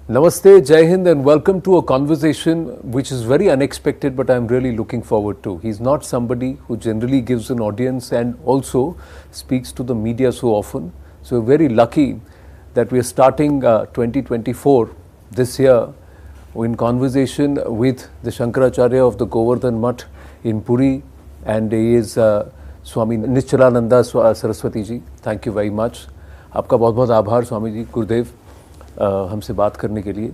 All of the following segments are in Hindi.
Namaste, Jai Hind, and welcome to a conversation which is very unexpected, but I'm really looking forward to. He's not somebody who generally gives an audience and also speaks to the media so often. So we're very lucky that we're starting 2024 this year in conversation with the Shankaracharya of the Govardhan Mutt in Puri, and he is Swami Nishchalananda Saraswati ji. Thank you very much. आपका बहुत बहुत आभार स्वामी जी, गुरुदेव, हमसे बात करने के लिए।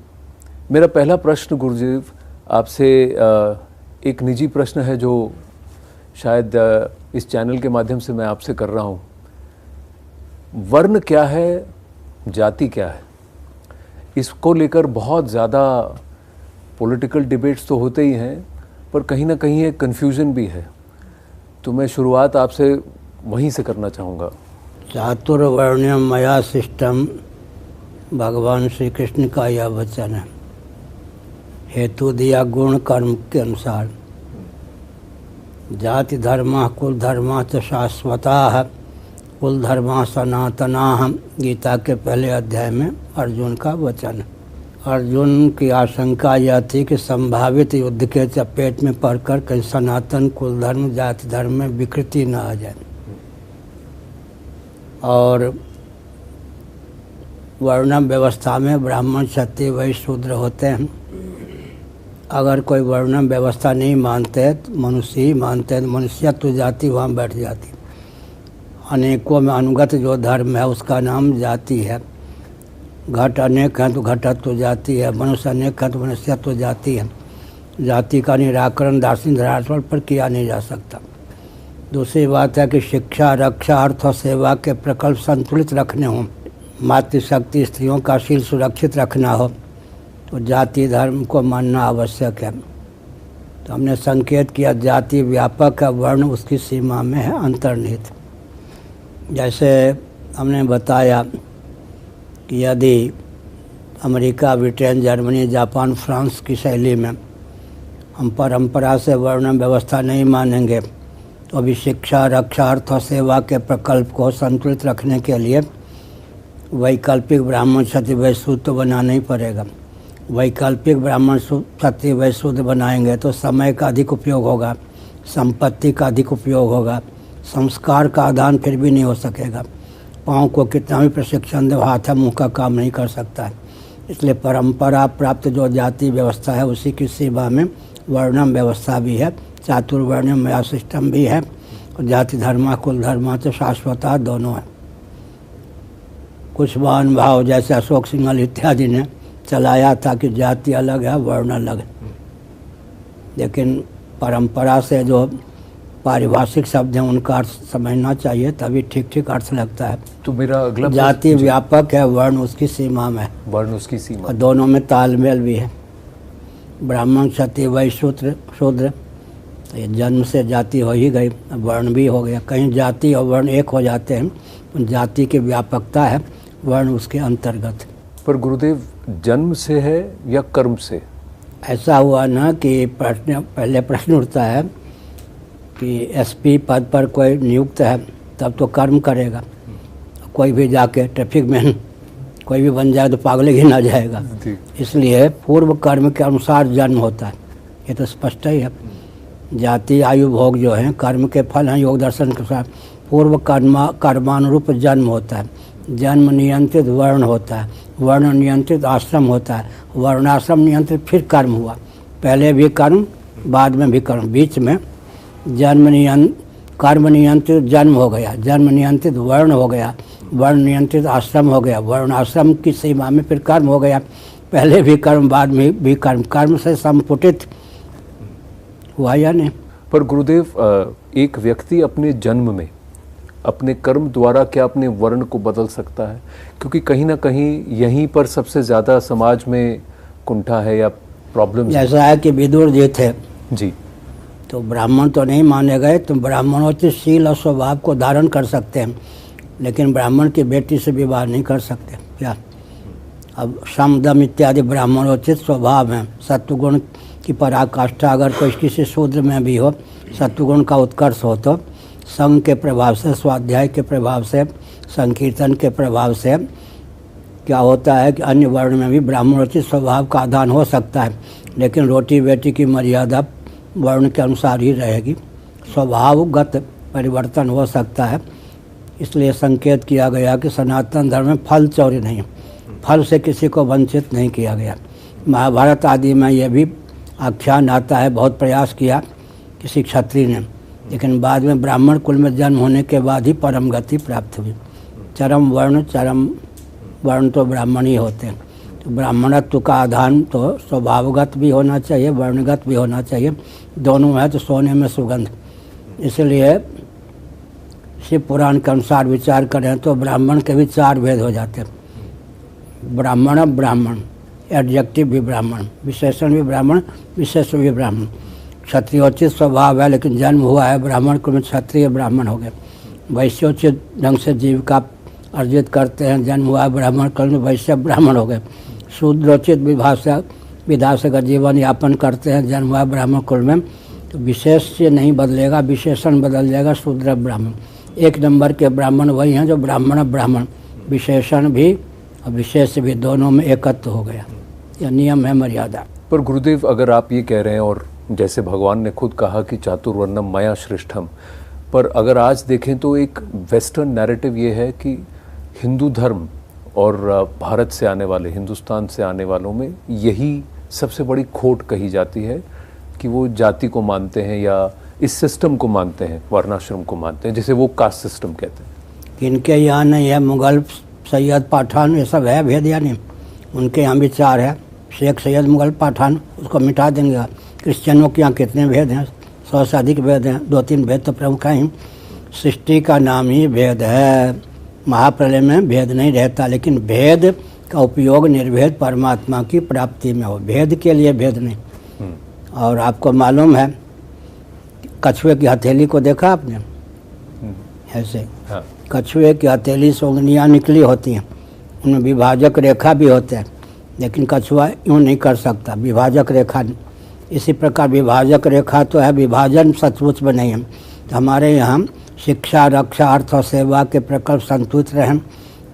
मेरा पहला प्रश्न गुरुदेव आपसे एक निजी प्रश्न है जो शायद इस चैनल के माध्यम से मैं आपसे कर रहा हूँ। वर्ण क्या है, जाति क्या है, इसको लेकर बहुत ज़्यादा पॉलिटिकल डिबेट्स तो होते ही हैं, पर कहीं ना कहीं एक कन्फ्यूज़न भी है। तो मैं शुरुआत आपसे वहीं से करना चाहूँगा। चातुर्वर्ण्यम मया सिस्टम, भगवान श्री कृष्ण का यह वचन है। हेतु दिया गुण कर्म के अनुसार। जाति धर्म कुल धर्म च शाश्वता, कुल धर्म सनातना। गीता के पहले अध्याय में अर्जुन का वचन। अर्जुन की आशंका यह थी कि संभावित युद्ध के चपेट में पड़कर कहीं सनातन कुल धर्म जाति धर्म में विकृति न आ जाए। और वर्णम व्यवस्था में ब्राह्मण क्षत्रिय वैश्य शूद्र होते हैं। अगर कोई वर्णम व्यवस्था नहीं मानते, मनुष्य ही मानते हैं, मनुष्यत्व जाति वहाँ बैठ जाती। अनेकों में अनुगत जो धर्म है उसका नाम जाति है। घट अनेक हैं तो घटत्व जाति है, मनुष्य अनेक हैं तो मनुष्यत्व जाति है। जाति का निराकरण दार्शनिक धरातल पर किया नहीं जा सकता। दूसरी बात है कि शिक्षा, रक्षा, अर्थ और सेवा के प्रकल्प संतुलित रखने हों, मातृशक्ति स्त्रियों का शील सुरक्षित रखना हो, तो जाति धर्म को मानना आवश्यक है। तो हमने संकेत किया जाति व्यापक है, वर्ण उसकी सीमा में है अंतर्निहित। जैसे हमने बताया कि यदि America, Britain, Germany, Japan, France की शैली में हम परंपरा से वर्ण व्यवस्था नहीं मानेंगे, तो अभी शिक्षा, रक्षा, अर्थ और सेवा के प्रकल्प को संतुलित रखने के लिए वैकल्पिक ब्राह्मण क्षत्रिय वैश्य शूद्र तो बनाना ही पड़ेगा। वैकल्पिक ब्राह्मण क्षत्रिय वैश्य शूद्र बनाएंगे तो समय का अधिक उपयोग होगा, संपत्ति का अधिक उपयोग होगा, संस्कार का आदान फिर भी नहीं हो सकेगा। पाँव को कितना भी प्रशिक्षण दे, हाथ मुँह का काम नहीं कर सकता है। इसलिए परंपरा प्राप्त जो जाति व्यवस्था है उसी की सीमा में वर्णम व्यवस्था भी है, चातुर्वर्ण्यम मया सिस्टम भी है, और जाति धर्म कुल धर्म तो शाश्वता दोनों है। कुछ महानुभाव जैसे अशोक सिंघल इत्यादि ने चलाया था कि जाति अलग है, वर्ण अलग है, लेकिन परंपरा से जो पारिभाषिक शब्द हैं उनका अर्थ समझना चाहिए, तभी ठीक ठीक अर्थ लगता है। तो मेरा अगला जाति व्यापक है, वर्ण उसकी सीमा में, वर्ण उसकी सीमा, और दोनों में तालमेल भी है। ब्राह्मण क्षत्रिय वैश्य शूद्र, तो ये जन्म से जाति हो ही गई, वर्ण भी हो गया। कहीं जाति और वर्ण एक हो जाते हैं, जाति की व्यापकता है, वर्ण उसके अंतर्गत। पर गुरुदेव जन्म से है या कर्म से? ऐसा हुआ ना कि पहले प्रश्न उठता है कि एसपी पद पर कोई नियुक्त है तब तो कर्म करेगा। कोई भी जाके ट्रैफिक मैन कोई भी बन जाए तो पागल ही ना जाएगा। इसलिए पूर्व कर्म के अनुसार जन्म होता है, ये तो स्पष्ट ही है। जाति आयु भोग जो है कर्म के फल हैं, योग दर्शन के साथ पूर्व कर्मानुरूप जन्म होता है। जन्म नियंत्रित वर्ण होता है, वर्ण नियंत्रित आश्रम होता है, वर्णाश्रम नियंत्रित फिर कर्म हुआ। पहले भी कर्म, बाद में भी कर्म, बीच में कर्म नियंत्रित जन्म हो गया, जन्म नियंत्रित वर्ण हो गया, वर्ण नियंत्रित आश्रम हो गया, वर्ण आश्रम की सीमा में फिर कर्म हो गया। पहले भी कर्म, बाद में भी कर्म, कर्म से संपुटित हुआ या नहीं? पर गुरुदेव एक व्यक्ति अपने जन्म में अपने कर्म द्वारा क्या अपने वर्ण को बदल सकता है? क्योंकि कहीं ना कहीं यहीं पर सबसे ज़्यादा समाज में कुंठा है या प्रॉब्लम। ऐसा है कि विदुर जी थे जी, तो ब्राह्मण तो नहीं माने गए, तो ब्राह्मणोचित शील और स्वभाव को धारण कर सकते हैं, लेकिन ब्राह्मण की बेटी से विवाह नहीं कर सकते। क्या अब शम दम इत्यादि ब्राह्मणोचित स्वभाव हैं। सत्वगुण की पराकाष्ठा अगर कोई किसी शूद्र में भी हो, सत्वगुण का उत्कर्ष हो, तो संघ के प्रभाव से, स्वाध्याय के प्रभाव से, संकीर्तन के प्रभाव से क्या होता है कि अन्य वर्ण में भी ब्राह्मणोचित स्वभाव का आदान हो सकता है, लेकिन रोटी बेटी की मर्यादा वर्ण के अनुसार ही रहेगी। स्वभावगत परिवर्तन हो सकता है, इसलिए संकेत किया गया कि सनातन धर्म में फल चौरी नहीं, फल से किसी को वंचित नहीं किया गया। महाभारत आदि में यह भी आख्यान आता है, बहुत प्रयास किया किसी क्षत्रिय ने, लेकिन बाद में ब्राह्मण कुल में जन्म होने के बाद ही परम गति प्राप्त हुई। चरम वर्ण तो ब्राह्मण ही होते हैं। तो ब्राह्मणत्व का आधान तो स्वभावगत भी होना चाहिए, वर्णगत भी होना चाहिए, दोनों है तो सोने में सुगंध। इसलिए शिव पुराण के अनुसार विचार करें तो ब्राह्मण के भी 4 भेद हो जाते हैं। ब्राह्मण, एडजेक्टिव भी ब्राह्मण, विशेषण भी ब्राह्मण, विशेष भी ब्राह्मण। क्षत्रियोचित स्वभाव है, लेकिन जन्म हुआ है ब्राह्मण कुल में, क्षत्रिय ब्राह्मण हो गए। वैश्योचित ढंग से जीविका अर्जित करते हैं, जन्म हुआ है ब्राह्मण कुल में, वैश्य ब्राह्मण हो गए। शूद्रोचित विधा से जीवन यापन करते हैं, जन्म हुआ है ब्राह्मण कुल में, तो विशेष से नहीं बदलेगा, विशेषण बदल जाएगा, शूद्र ब्राह्मण। 1 नंबर के ब्राह्मण वही हैं जो ब्राह्मण, विशेषण भी और विशेष भी दोनों में एकत्व हो गया। यह नियम है, मर्यादा। पर गुरुदेव, अगर आप ये कह रहे हैं, और जैसे भगवान ने खुद कहा कि चातुर्वर्णम मया श्रेष्ठम, पर अगर आज देखें तो एक वेस्टर्न नैरेटिव ये है कि हिंदू धर्म और भारत से आने वाले, हिंदुस्तान से आने वालों में यही सबसे बड़ी खोट कही जाती है कि वो जाति को मानते हैं या इस सिस्टम को मानते हैं, वर्णाश्रम को मानते हैं, जिसे वो कास्ट सिस्टम कहते हैं। इनके यहाँ नहीं है, मुगल, सैयद, पठान, ये सब है भेद या नहीं? उनके यहाँ भी 4 है, शेख, सैयद, मुगल, पठान, उसको मिटा देंगे। क्रिश्चियनों के यहाँ कितने भेद हैं? 100 से अधिक भेद हैं। 2-3 भेद तो प्रमुख हैं। सृष्टि का नाम ही भेद है। महाप्रलय में भेद नहीं रहता, लेकिन भेद का उपयोग निर्भेद परमात्मा की प्राप्ति में हो, भेद के लिए भेद नहीं। और आपको मालूम है, कछुए की हथेली को देखा आपने? ऐसे हाँ। कछुए की हथेली से उंगलियाँ निकली होती हैं, उनमें विभाजक रेखा भी होते हैं, लेकिन कछुआ यूँ नहीं कर सकता, विभाजक रेखा। इसी प्रकार विभाजक रेखा तो है, विभाजन सचमुच में नहीं है। तो हमारे यहाँ शिक्षा, रक्षा, अर्थ और सेवा के प्रकल्प संतुलित रहें,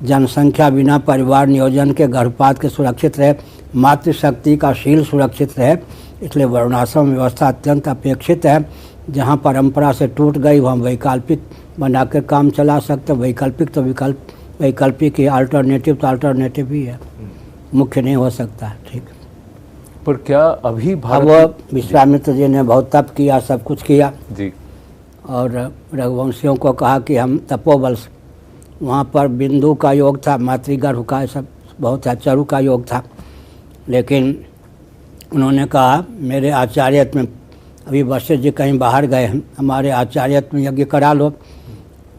जनसंख्या बिना परिवार नियोजन के गर्भपात के सुरक्षित रहे, मातृशक्ति का शील सुरक्षित रहे। इसलिए वर्णाश्रम व्यवस्था अत्यंत अपेक्षित है। जहाँ परंपरा से टूट गई वहाँ वैकल्पिक बना कर काम चला सकते। वैकल्पिक तो वैकल्पिक ही, अल्टरनेटिव तो अल्टरनेटिव ही है, मुख्य नहीं हो सकता। ठीक, पर क्या अभी भारत, विश्वामित्र जी ने बहुत तप किया, सब कुछ किया जी, और रघुवंशियों को कहा कि हम तपोबल से, वहाँ पर बिंदु का योग था, मातृगर्भ का सब बहुत था, चरु का योग था, लेकिन उन्होंने कहा मेरे आचार्यत में, अभी वशिष्ठ जी कहीं बाहर गए हैं, हमारे आचार्यत में यज्ञ करा लो।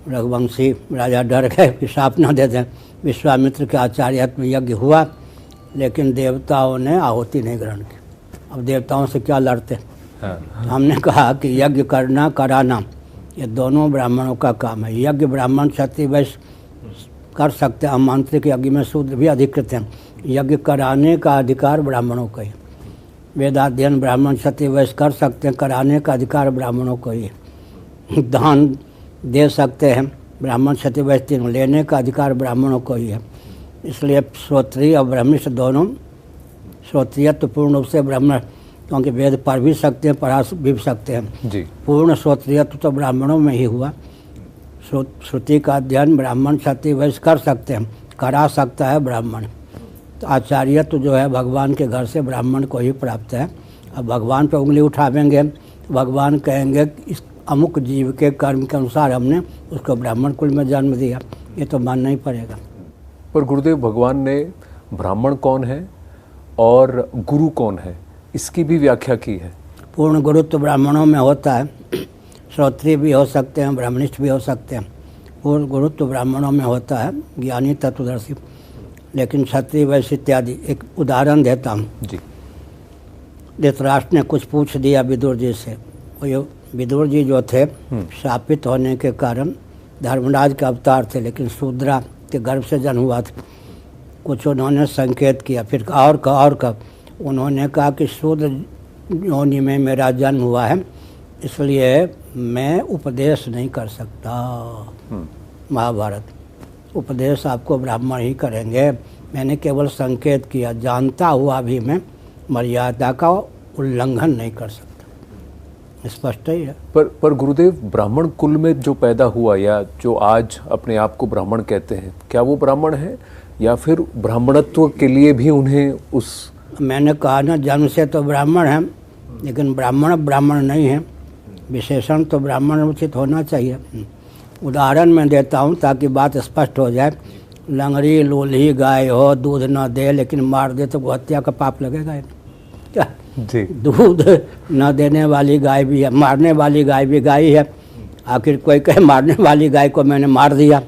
रघुवंशी राजा डर गए कि शाप न दे दें। विश्वामित्र के आचार्यत में यज्ञ हुआ, लेकिन देवताओं ने आहुति नहीं ग्रहण की। अब देवताओं से क्या लड़ते? हाँ। हमने कहा कि यज्ञ करना, कराना, ये दोनों ब्राह्मणों का काम है। यज्ञ ब्राह्मण क्षत्रिय वैश्य कर सकते हैं, आमंत्रित यज्ञ में शूद्र भी अधिकृत हैं। यज्ञ कराने का अधिकार ब्राह्मणों का ही। वेदाध्ययन ब्राह्मण क्षत्रिय वैश्य कर सकते हैं, कराने का अधिकार ब्राह्मणों को ही। दान दे सकते हैं ब्राह्मण क्षत्रिय वैश्य तीनों, लेने का अधिकार ब्राह्मणों को ही है। इसलिए श्रोत्रिय और ब्रह्मिष्ठ दोनों, श्रोत्रिय तो पूर्ण रूप से ब्राह्मण, क्योंकि वेद पढ़ भी सकते हैं, पढ़ा भी सकते हैं जी। पूर्ण श्रोत्रियत्व तो ब्राह्मणों में ही हुआ। श्रुति का अध्ययन ब्राह्मण क्षत्रिय वैश्य कर सकते हैं, करा सकता है ब्राह्मण। तो आचार्यत्व जो है भगवान के घर से ब्राह्मण को ही प्राप्त है। अब भगवान पर उंगली उठावेंगे तो भगवान कहेंगे इस अमुक जीव के कर्म के अनुसार हमने उसको ब्राह्मण कुल में जन्म दिया, ये तो मानना ही पड़ेगा। पर गुरुदेव, भगवान ने ब्राह्मण कौन है और गुरु कौन है, इसकी भी व्याख्या की है। पूर्ण गुरु तो ब्राह्मणों में होता है, श्रोत्रिय भी हो सकते हैं, ब्राह्मणिष्ठ भी हो सकते हैं। पूर्ण गुरु तो ब्राह्मणों में होता है, ज्ञानी, तत्वदर्शी। लेकिन क्षत्रिय वैश्य इत्यादि, एक उदाहरण देता हूँ जी। धृतराष्ट्र ने कुछ पूछ दिया विदुर जी से। वो विदुर जी जो थे, शापित होने के कारण धर्मराज के अवतार थे, लेकिन शूद्रा के गर्भ से जन्म हुआ था। कुछ उन्होंने संकेत किया, फिर और उन्होंने कहा कि शूद्र योनि में मेरा जन्म हुआ है, इसलिए मैं उपदेश नहीं कर सकता। महाभारत, उपदेश आपको ब्राह्मण ही करेंगे। मैंने केवल संकेत किया, जानता हुआ भी मैं मर्यादा का उल्लंघन नहीं कर सकता। स्पष्ट ही है। पर गुरुदेव, ब्राह्मण कुल में जो पैदा हुआ या जो आज अपने आप को ब्राह्मण कहते हैं, क्या वो ब्राह्मण है या फिर ब्राह्मणत्व के लिए भी उन्हें उस... मैंने कहा ना, जन्म से तो ब्राह्मण है, लेकिन ब्राह्मण नहीं है। विशेषण तो ब्राह्मण उचित होना चाहिए। उदाहरण मैं देता हूँ ताकि बात स्पष्ट हो जाए। लंगड़ी लोली गाय हो, दूध न दे लेकिन मार दे तो हत्या का पाप लगेगा क्या? जी। दूध न देने वाली गाय भी है, मारने वाली गाय भी गाय है। आखिर कोई कहे मारने वाली गाय को मैंने मार दिया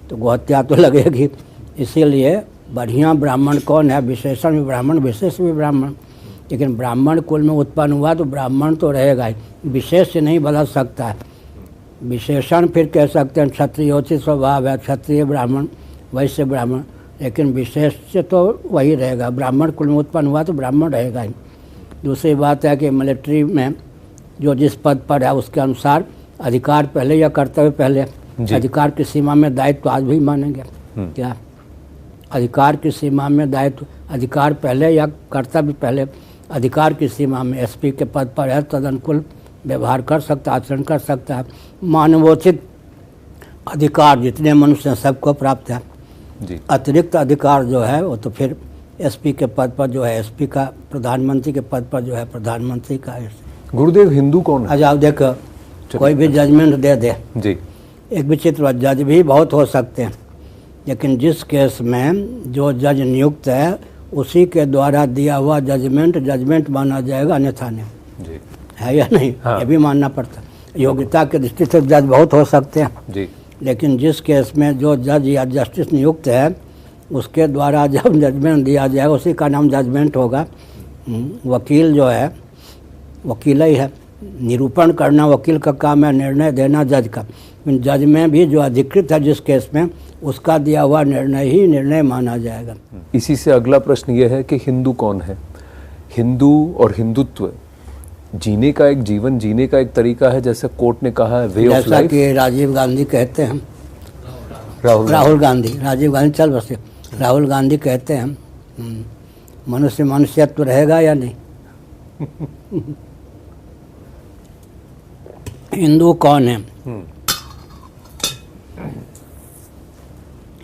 तो गोहत्या तो लगेगी। इसीलिए बढ़िया ब्राह्मण कौन है? विशेषण भी ब्राह्मण, विशेष भी ब्राह्मण। लेकिन ब्राह्मण कुल में उत्पन्न हुआ तो ब्राह्मण तो रहेगा ही, विशेष से नहीं बदल सकता है। विशेषण फिर कह सकते हैं क्षत्रियोचित स्वभाव है, क्षत्रिय ब्राह्मण, वैश्य ब्राह्मण, लेकिन विशेष से तो वही रहेगा। ब्राह्मण कुल में उत्पन्न हुआ तो ब्राह्मण रहेगा ही। दूसरी बात है कि मिलिट्री में जो जिस पद पर है उसके अनुसार अधिकार पहले या कर्तव्य पहले। अधिकार की सीमा में दायित्व तो आज भी मानेंगे क्या? अधिकार की सीमा में दायित्व, अधिकार पहले या कर्तव्य पहले? अधिकार की सीमा में एसपी के पद पर है, तदनुकूल व्यवहार कर सकता, आचरण कर सकता है। मानवोचित अधिकार जितने मनुष्य हैं सबको प्राप्त है जी। अतिरिक्त अधिकार जो है वो तो फिर एसपी के पद पर जो है एसपी का, प्रधानमंत्री के पद पर जो है प्रधानमंत्री का है। गुरुदेव, हिंदू कौन है? अच्छा आप देखो, कोई भी जजमेंट दे दे जी, एक विचित्र जज भी बहुत हो सकते हैं, लेकिन जिस केस में जो जज नियुक्त है उसी के द्वारा दिया हुआ जजमेंट माना जाएगा, अन्यथा नहीं। जी। है या नहीं? हाँ। ये भी मानना पड़ता है। योग्यता के दृष्टि से जज बहुत हो सकते हैं जी, लेकिन जिस केस में जो जज या जस्टिस नियुक्त है उसके द्वारा जब जजमेंट दिया जाएगा उसी का नाम जजमेंट होगा। वकील जो है वकील ही है, निरूपण करना वकील का काम है, निर्णय देना जज का। जज में भी जो अधिकृत है जिस केस में उसका दिया हुआ निर्णय ही निर्णय माना जाएगा। इसी से अगला प्रश्न यह है कि हिंदू कौन है? हिंदू और हिंदुत्व जीने का एक जीवन जीने का एक तरीका है, जैसे कोर्ट ने कहा है, वे ऑफ जैसा लाइफ। कि राजीव गांधी कहते हैं, राहुल राजीव गांधी चल बसे, राहुल गांधी कहते हैं मनुष्य मनुष्यत्व रहेगा या नहीं? हिंदू कौन है?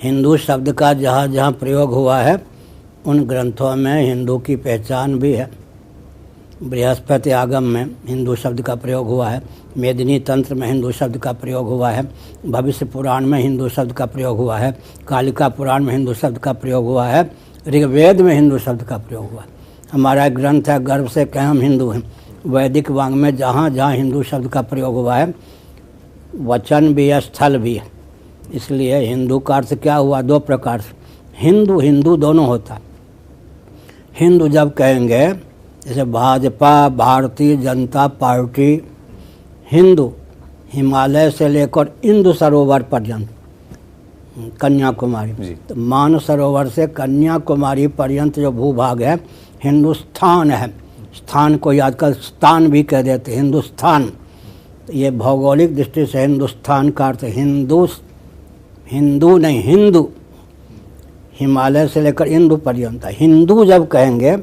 हिंदू शब्द का जहाँ जहाँ प्रयोग हुआ है उन ग्रंथों में हिंदू की पहचान भी है। बृहस्पति आगम में हिंदू शब्द का प्रयोग हुआ है, मेदिनी तंत्र में हिंदू शब्द का प्रयोग हुआ है, भविष्य पुराण में हिंदू शब्द का प्रयोग हुआ है, कालिका पुराण में हिंदू शब्द का प्रयोग हुआ है, ऋग्वेद में हिंदू शब्द का प्रयोग हुआ है। हमारा एक ग्रंथ है गर्व से कहें हम हिंदू हैं। वैदिक वांग में जहाँ जहाँ हिंदू शब्द का प्रयोग हुआ है वचन भी है, स्थल भी है। इसलिए हिंदू का अर्थ क्या हुआ? दो प्रकार से हिंदू दोनों होता है। हिंदू जब कहेंगे जैसे भाजपा, भारतीय जनता पार्टी, हिंदू हिमालय से लेकर इंदु सरोवर पर्यंत, कन्याकुमारी, तो मानसरोवर से कन्याकुमारी पर्यंत जो भूभाग है हिंदुस्तान है। स्थान को आजकल स्थान भी कह देते, हिंदुस्तान। ये भौगोलिक दृष्टि से हिंदुस्तान का अर्थ हिंदू नहीं, हिंदू हिमालय से लेकर इंदु पर्यंत। हिंदू जब कहेंगे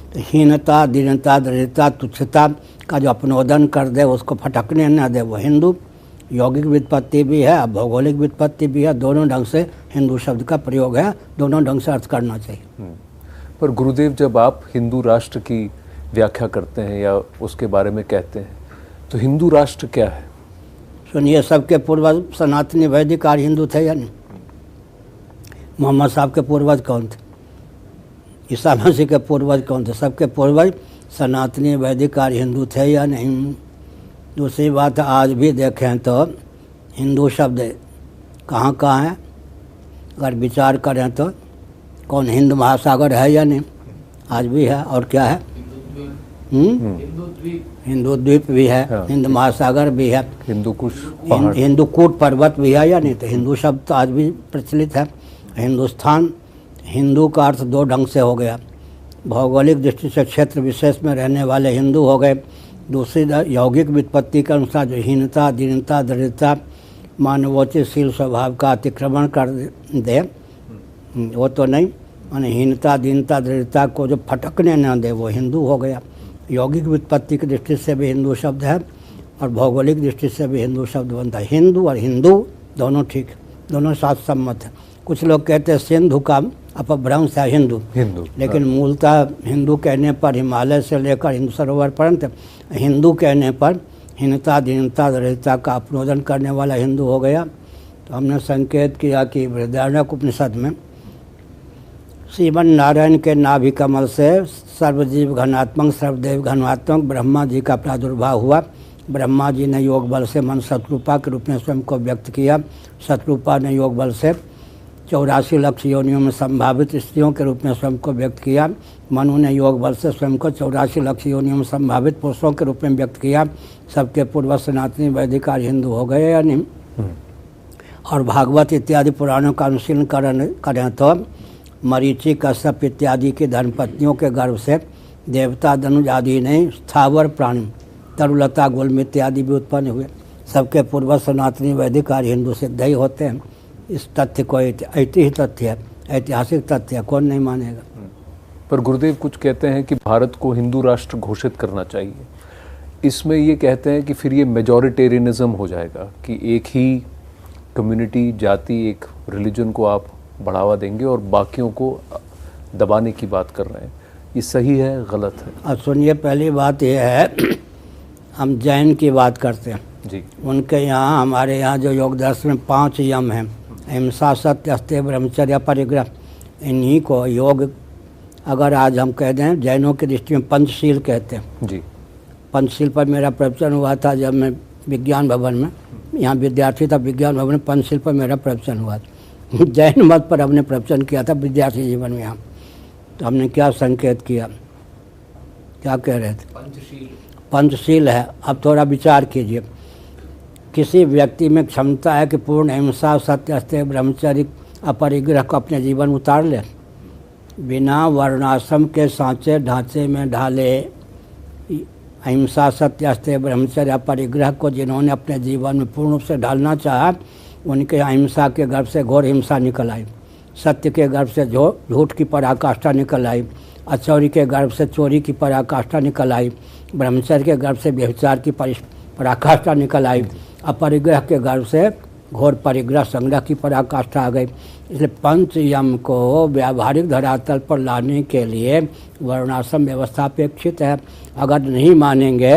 तो हीनता, दीनता, दरिद्रता, तुच्छता का जो अपनोदन कर दे, उसको फटकने न दे, वो हिंदू। यौगिक व्युत्पत्ति भी है, भौगोलिक व्युत्पत्ति भी है, दोनों ढंग से हिंदू शब्द का प्रयोग है, दोनों ढंग से अर्थ करना चाहिए। पर गुरुदेव, जब आप हिंदू राष्ट्र की व्याख्या करते हैं या उसके बारे में कहते हैं तो हिंदू राष्ट्र क्या है? सुनिए, सबके पूर्वज सनातनी वैदिक आर्य हिंदू थे या नहीं? मोहम्मद साहब के पूर्वज कौन थे? ईसा मसीह के पूर्वज कौन थे? सबके पूर्वज सनातनी वैदिक आर्य हिंदू थे या नहीं? दूसरी बात, आज भी देखें तो हिंदू शब्द कहाँ कहाँ है? अगर विचार करें तो कौन हिंद महासागर है या नहीं? आज भी है। और क्या है? हिंदू द्वीप भी है, हाँ। हिंद महासागर भी है, हिंदूकूट पर्वत भी है या नहीं? तो हिंदू शब्द तो आज भी प्रचलित है। हिंदुस्तान, हिंदू का अर्थ दो ढंग से हो गया। भौगोलिक दृष्टि से क्षेत्र विशेष में रहने वाले हिंदू हो गए। दूसरी यौगिक व्युत्पत्ति के अनुसार जो हीनता, दीनता, दरिद्रता, मानवोचित शील स्वभाव का अतिक्रमण कर दे, वो तो नहीं, माने हीनता दीनता दृढ़ता को जो फटकने न दे वो हिंदू हो गया। यौगिक व्युत्पत्ति की दृष्टि से भी हिंदू शब्द है और भौगोलिक दृष्टि से भी हिंदू शब्द बनता है। हिंदू और हिंदू दोनों ठीक, दोनों साथ सम्मत है। कुछ लोग कहते हैं सिंधु का अपभ्रंश है हिंदू, लेकिन मूलतः हिंदू कहने पर हिमालय से लेकर हिंदू सरोवर पर्यंत, हिंदू कहने पर हीनता दीनता दृढ़ता का अपनोदन करने वाला हिंदू हो गया। तो हमने संकेत किया कि बृहदारण्यक उपनिषद में श्रीमन नारायण के नाभि कमल से सर्वजीव घनात्मक सर्वदेव घनात्मक ब्रह्मा जी का प्रादुर्भाव हुआ। ब्रह्मा जी ने योग बल से मन शतरूपा के रूप में स्वयं को व्यक्त किया। शतरूपा ने योग बल से 84 लाख योनियों में संभावित स्त्रियों के रूप में स्वयं को व्यक्त किया। मनु ने योग बल से स्वयं को 84 लाख योनियों में संभावित पुरुषों के रूप में व्यक्त किया। सबके पूर्व सनातनी वैदिक हिंदू हो गए या नहीं। और भागवत इत्यादि पुराणों का अनुशीलन करें तो मरीचि कश्यप इत्यादि की धर्मपत्नियों के गर्भ से देवता धनुज आदि नहीं, स्थावर प्राणी तरुलता गुल्म इत्यादि भी उत्पन्न हुए। सबके पूर्व सनातनी वैदिक आर्य हिंदू सिद्ध ही होते हैं। इस तथ्य को ऐतिहासिक तथ्य है, ऐतिहासिक तथ्य है, कौन नहीं मानेगा। पर गुरुदेव कुछ कहते हैं कि भारत को हिंदू राष्ट्र घोषित करना चाहिए। इसमें ये कहते हैं कि फिर ये मेजॉरिटेरियनिज्म हो जाएगा कि एक ही कम्युनिटी जाति एक रिलीजन को आप बढ़ावा देंगे और बाकियों को दबाने की बात कर रहे हैं। ये सही है गलत है? अब सुनिए, पहली बात यह है हम जैन की बात करते हैं जी। उनके यहाँ, हमारे यहाँ जो योग दर्शन में 5 यम हैं, अहिंसा सत्य अस्तेय ब्रह्मचर्य परिग्रह, इन्हीं को योग अगर आज हम कह दें जैनों की दृष्टि में पंचशील कहते हैं जी। पंचशील पर मेरा प्रवचन हुआ था जब मैं विज्ञान भवन में, यहाँ विद्यार्थी था विज्ञान भवन में, पंचशील पर मेरा प्रवचन हुआ था। जैन मत पर हमने प्रवचन किया था विद्यार्थी जीवन में यहाँ। तो हमने क्या संकेत किया, क्या कह रहे थे? पंचशील है। अब थोड़ा विचार कीजिए, किसी व्यक्ति में क्षमता है कि पूर्ण अहिंसा सत्य अस्तेय ब्रह्मचर्य अपरिग्रह को अपने जीवन उतार ले, बिना वर्णाश्रम के सांचे ढांचे में ढाले अहिंसा सत्य अस्तेय ब्रह्मचर्य अपरिग्रह को जिन्होंने अपने जीवन में पूर्ण रूप से ढालना चाहा, उनके अहिंसा के गर्भ से घोर हिंसा निकल आई, सत्य के गर्भ से झूठ की पराकाष्ठा निकल आई, अचौरी के गर्भ से चोरी की पराकाष्ठा निकल आई, ब्रह्मचर्य के गर्भ से व्यभिचार की पराकाष्ठा निकल आई, अपरिग्रह के गर्भ से घोर परिग्रह संग्रह की पराकाष्ठा आ गई। इसलिए पंच यम को व्यावहारिक धरातल पर लाने के लिए वर्णाश्रम व्यवस्था अपेक्षित है। अगर नहीं मानेंगे,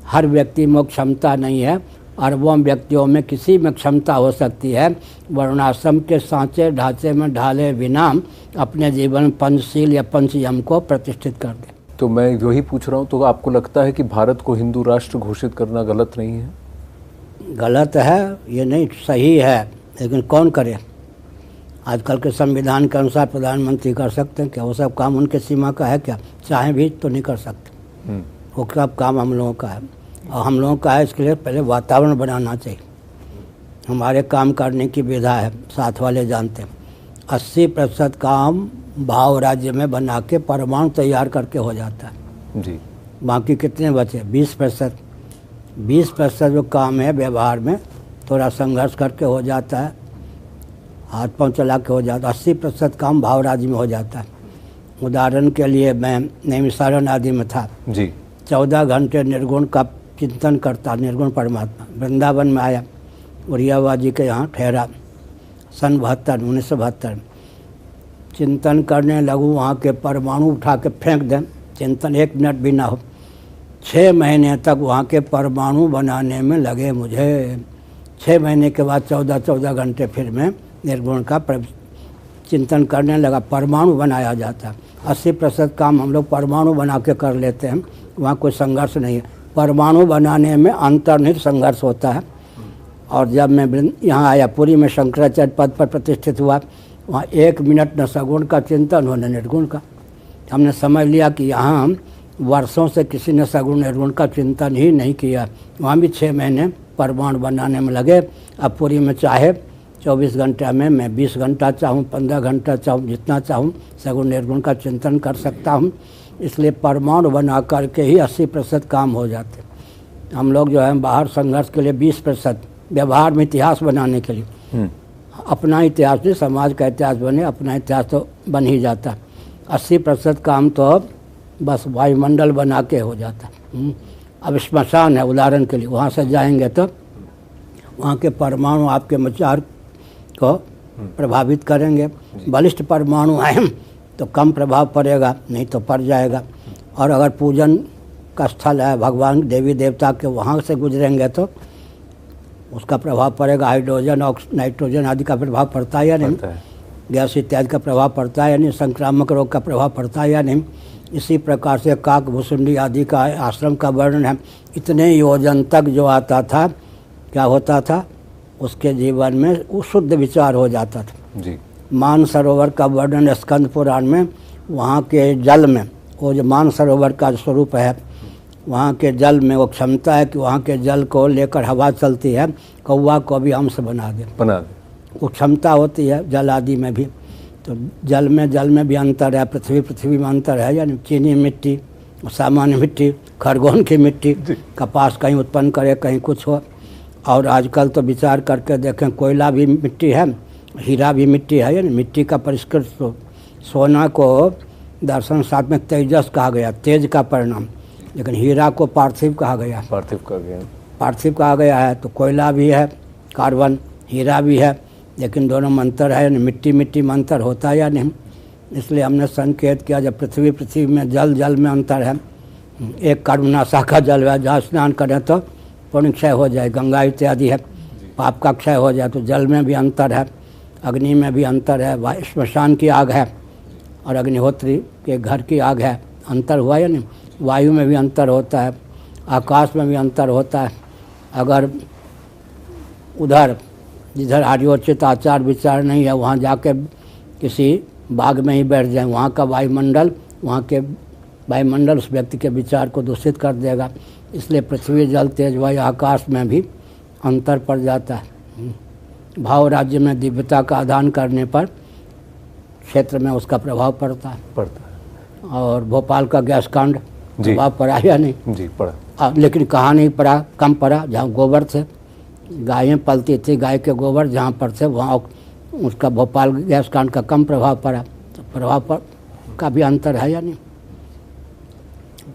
हर व्यक्ति में क्षमता नहीं है, अरबों व्यक्तियों में किसी में क्षमता हो सकती है वर्णाश्रम के सांचे ढांचे में ढाले बिना अपने जीवन में पंचशील या पंचयम को प्रतिष्ठित कर दे। तो मैं वही पूछ रहा हूँ, तो आपको लगता है कि भारत को हिंदू राष्ट्र घोषित करना गलत नहीं है? गलत है ये नहीं, सही है, लेकिन कौन करे? आजकल के संविधान के अनुसार प्रधानमंत्री कर सकते हैं क्या? वो सब काम उनके सीमा का है क्या? चाहे भी तो नहीं कर सकते। वो सब काम हम लोगों का है, और हम लोगों का है इसके लिए पहले वातावरण बनाना चाहिए। हमारे काम करने की विधा है, साथ वाले जानते हैं। 80% काम भाव राज्य में बना के परमाणु तैयार करके हो जाता है जी। बाकी कितने बचे? 20%। 20% जो काम है व्यवहार में थोड़ा संघर्ष करके हो जाता है, हाथ पांव चला के हो जाता है। 80% काम भाव राज्य में हो जाता है। उदाहरण के लिए मैं नैमिषारण्य आदि में था जी। 14 घंटे निर्गुण का चिंतन करता, निर्गुण परमात्मा। वृंदावन में आया, उड़ियावा जी के यहाँ ठहरा, सन 1972। चिंतन करने लगूँ, वहाँ के परमाणु उठा के फेंक दें, चिंतन 1 मिनट भी ना हो। 6 महीने तक वहाँ के परमाणु बनाने में लगे मुझे। 6 महीने के बाद 14 घंटे फिर मैं निर्गुण का चिंतन करने लगा। परमाणु बनाया जाता है। 80% काम हम लोग परमाणु बना के कर लेते हैं, वहाँ कोई संघर्ष नहीं है। परमाणु बनाने में अंतर्निहित संघर्ष होता है। और जब मैं यहाँ आया, पुरी में शंकराचार्य पद पर प्रतिष्ठित हुआ, वहाँ 1 मिनट न सगुण का चिंतन हो न निर्गुण का। हमने समझ लिया कि यहाँ वर्षों से किसी ने सगुण निर्गुण का चिंतन ही नहीं किया। वहाँ भी 6 महीने परमाणु बनाने में लगे। अब पुरी में चाहे 24 घंटे में मैं 20 घंटा चाहूँ, 15 घंटा चाहूँ, जितना चाहूँ सगुण निर्गुण का चिंतन कर सकता हूँ। इसलिए परमाणु बना करके ही 80% काम हो जाते। हम लोग जो है बाहर संघर्ष के लिए 20%, व्यवहार में इतिहास बनाने के लिए अपना इतिहास नहीं, समाज का इतिहास बने, अपना इतिहास तो बन ही जाता। 80% काम तो बस वायुमंडल बना के हो जाता। अब श्मशान है उदाहरण के लिए, वहाँ से जाएंगे तो वहाँ के परमाणु आपके विचार को प्रभावित करेंगे। बलिष्ठ परमाणु आए तो कम प्रभाव पड़ेगा, नहीं तो पड़ जाएगा। और अगर पूजन का स्थल है भगवान देवी देवता के, वहाँ से गुजरेंगे तो उसका प्रभाव पड़ेगा। हाइड्रोजन नाइट्रोजन आदि का प्रभाव पड़ता है या नहीं, गैस इत्यादि का प्रभाव पड़ता है या नहीं, संक्रामक रोग का प्रभाव पड़ता है या नहीं। इसी प्रकार से काक भुसुंडी आदि का आश्रम का वर्णन है। इतने योजन तक जो आता था क्या होता था, उसके जीवन में वो शुद्ध विचार हो जाता था जी। मानसरोवर का वर्णन स्कंद पुराण में, वहाँ के जल में, वो जो मानसरोवर का स्वरूप है, वहाँ के जल में वो क्षमता है कि वहाँ के जल को लेकर हवा चलती है, कौवा को भी हंस बना दे, वो क्षमता होती है जल आदि में भी। तो जल में भी अंतर है, पृथ्वी में अंतर है। यानी चीनी मिट्टी, सामान्य मिट्टी, खरगोन की मिट्टी, कपास कहीं उत्पन्न करे कहीं कुछ हो। और आजकल तो विचार करके देखें, कोयला भी मिट्टी है, हीरा भी मिट्टी है। यानी मिट्टी का परिष्कृत सोना को दर्शन शास्त्र में तेजस कहा गया, तेज का परिणाम, लेकिन हीरा को पार्थिव कहा गया, पार्थिव कहा गया है। तो कोयला भी है कार्बन, हीरा भी है, लेकिन दोनों में अंतर है। मिट्टी में अंतर होता है या नहीं। इसलिए हमने संकेत किया जब पृथ्वी में जल में अंतर है। एक कर्मनाशा का जल है, जहाँ स्नान करें तो पुण्य क्षय हो जाए, गंगा इत्यादि है, पाप का क्षय हो जाए। तो जल में भी अंतर है, अग्नि में भी अंतर है, श्मशान की आग है और अग्निहोत्री के घर की आग है, अंतर हुआ या नहीं। वायु में भी अंतर होता है, आकाश में भी अंतर होता है। अगर उधर जिधर आर्योचित आचार विचार नहीं है, वहाँ जाके किसी बाग में ही बैठ जाए, वहाँ का वायुमंडल, वहाँ के वायुमंडल उस व्यक्ति के विचार को दूषित कर देगा। इसलिए पृथ्वी जल तेज वायु आकाश में भी अंतर पड़ जाता है। भाव राज्य में दिव्यता का आदान करने पर क्षेत्र में उसका प्रभाव पड़ता है। और भोपाल का गैस कांड प्रभाव पड़ा या नहीं? जी पड़ा। लेकिन कहाँ नहीं पड़ा, कम पड़ा। जहाँ गोबर थे, गायें पलती थी, गाय के गोबर जहाँ पर थे वहाँ उसका भोपाल गैस कांड का कम प्रभाव पड़ा। तो प्रभाव पर का भी अंतर है या नहीं।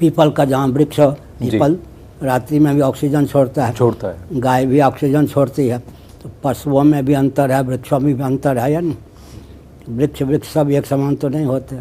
पीपल का जहाँ वृक्ष, पीपल रात्रि में भी ऑक्सीजन छोड़ता है, गाय भी ऑक्सीजन छोड़ती है। तो पशुओं में भी अंतर है, वृक्षों में भी अंतर है या नहीं। वृक्ष सब एक समान तो नहीं होते।